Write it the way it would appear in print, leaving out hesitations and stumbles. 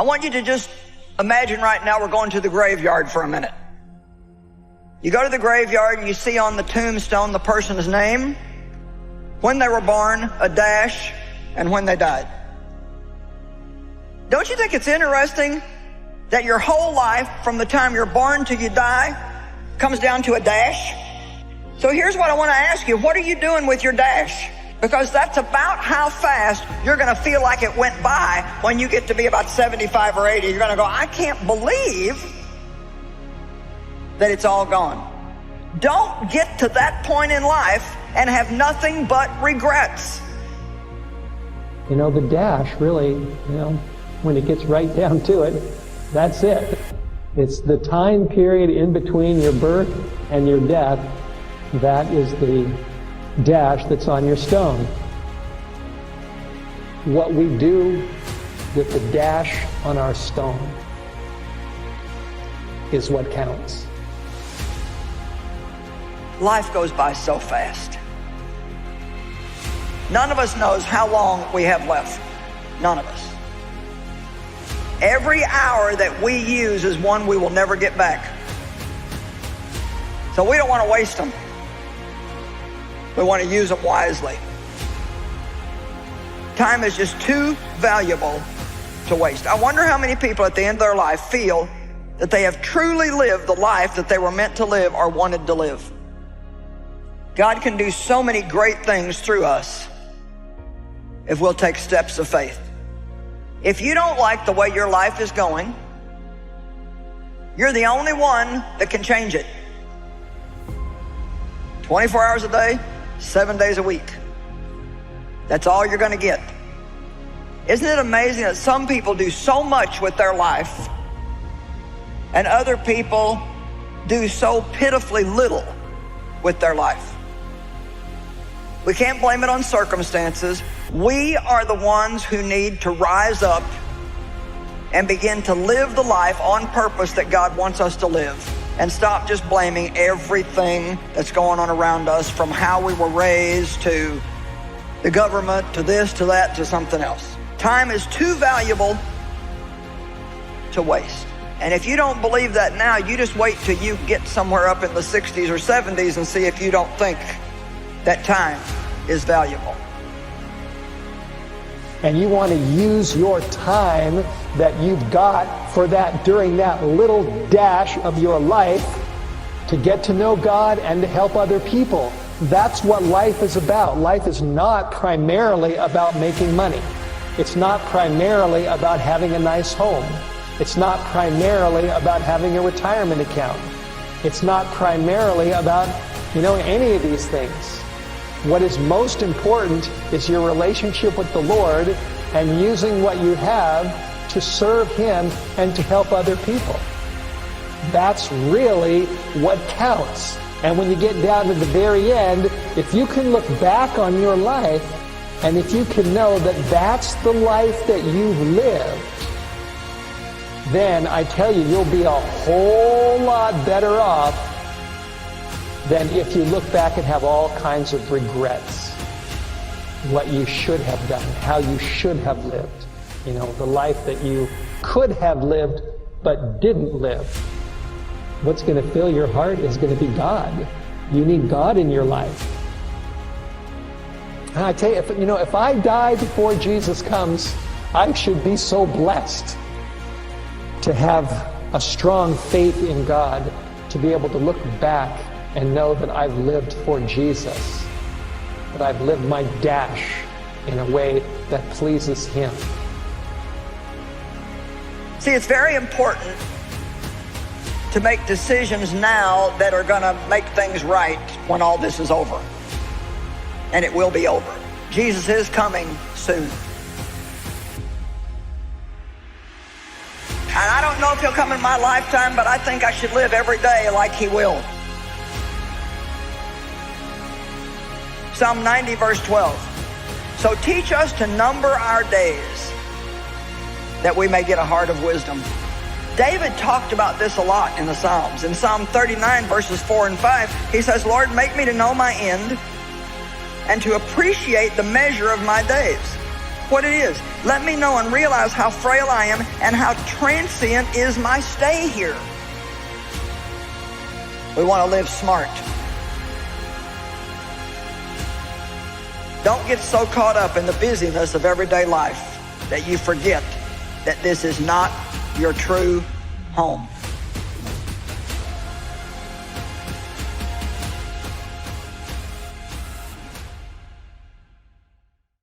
I want you to just imagine right now we're going to the graveyard for a minute. You go to the graveyard and you see on the tombstone the person's name, when they were born, a dash, and when they died. Don't you think it's interesting that your whole life, from the time you're born till you die, comes down to a dash? So here's what I want to ask you. What are you doing with your dash? Because that's about how fast you're going to feel like it went by when you get to be about 75 or 80. You're going to go, I can't believe that it's all gone. Don't get to that point in life and have nothing but regrets. You know, the dash really, when it gets right down to it, that's it. It's the time period in between your birth and your death. That is the dash that's on your stone. What we do with the dash on our stone is what counts. Life goes by so fast. None of us knows how long we have left. None of us. Every hour that we use is one we will never get back. So we don't want to waste them. We want to use them wisely. Time is just too valuable to waste. I wonder how many people at the end of their life feel that they have truly lived the life that they were meant to live or wanted to live. God can do so many great things through us if we'll take steps of faith. If you don't like the way your life is going, you're the only one that can change it. 24 hours a day, 7 days a week. That's all you're going to get. Isn't it amazing that some people do so much with their life and other people do so pitifully little with their life? We can't blame it on circumstances. We are the ones who need to rise up and begin to live the life on purpose that God wants us to live, and stop just blaming everything that's going on around us, from how we were raised to the government to this to that to something else. Time is too valuable to waste. And if you don't believe that now, you just wait till you get somewhere up in the 60s or 70s and see if you don't think that time is valuable. And you want to use your time that you've got for that during that little dash of your life to get to know God and to help other people. That's what life is about. Life is not primarily about making money. It's not primarily about having a nice home. It's not primarily about having a retirement account. It's not primarily about, any of these things. What is most important is your relationship with the Lord and using what you have to serve Him and to help other people. That's really what counts. And when you get down to the very end, if you can look back on your life and if you can know that that's the life that you've lived, then I tell you, you'll be a whole lot better off than if you look back and have all kinds of regrets. What you should have done, how you should have lived. The life that you could have lived but didn't live. What's going to fill your heart is going to be God. You need God in your life. And I tell you, if I die before Jesus comes, I should be so blessed to have a strong faith in God, to be able to look back and know that I've lived for Jesus, that I've lived my dash in a way that pleases Him. See, it's very important to make decisions now that are going to make things right when all this is over. And it will be over. Jesus is coming soon. And I don't know if He'll come in my lifetime, but I think I should live every day like He will. Psalm 90, verse 12. So teach us to number our days, that we may get a heart of wisdom. David talked about this a lot in the Psalms. In Psalm 39, verses 4 and 5, he says, Lord, make me to know my end and to appreciate the measure of my days. what it is. Let me know and realize how frail I am and how transient is my stay here. We want to live smart. Don't get so caught up in the busyness of everyday life that you forget that this is not your true home.